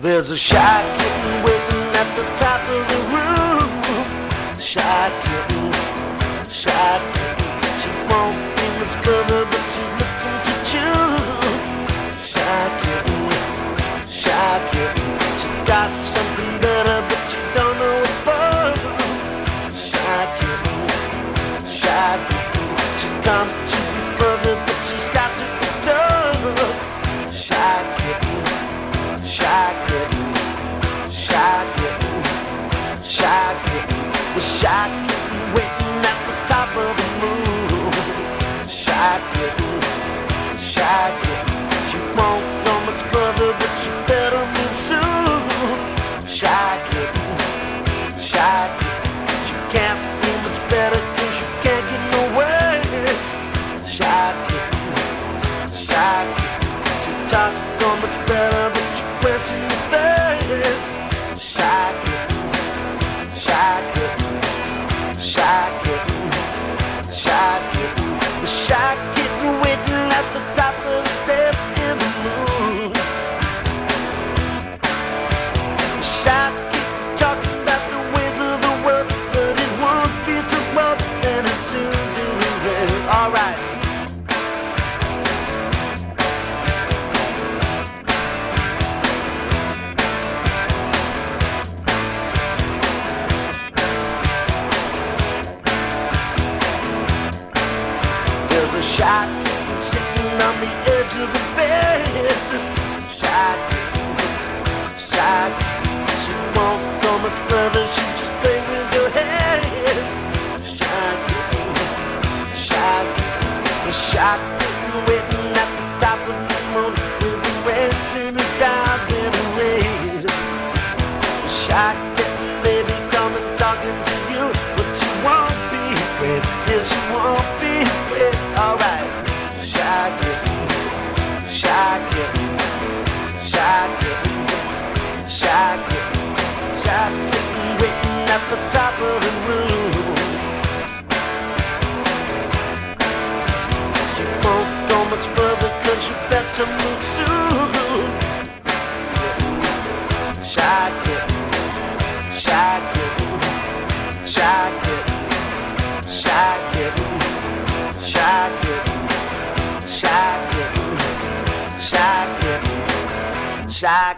There's a shy kitten waiting at the top of the room. Shy kitten, shy kitten. She won't be much further, but she's looking to chew. Shy kitten, shy kitten. She got something better, but she don't know what for. Shy kitten, shy kitten. She comes to be further, but she's got to be tough. Shy kitten, shy kitten, shy kitten, shy kitten. The shy kitten waiting at the top of the moon. Shy kitten, shy kitten. She won't go much further, but she better move soon. Shy kitten, shy kitten. She can't be much better 'cause you can't get no worse. Shy kitten, shy kitten. She talk so much better, but you quenching your thirst. Shy kitten, shy kitten, shy kitten, shy kitten. The shy kitten waiting at the top of the step in the moon. The shy kitten talking about the ways of the world, but it won't be so long, and it's soon to end. All right. There's a shy kitten sitting on the edge of the bed. Shy kitten, shy kitten. She won't go much further, she just play with her head. Shy kitten, shy kitten. The shy kitten waiting at the top of the moon with a red little diamond ring. The shy kitten, baby, come and talking to you, but you won't be afraid. Yes, you won't be afraid. All right. Shy kitten, shy kitten, shy kitten, shy kitten, shy kitten waiting at the top of the room. She won't go much further 'cause you better move soon. Shy kitten, shy kitten, shy kitten, shy kitten, shy kitten, shy kitten, shy kitten, shy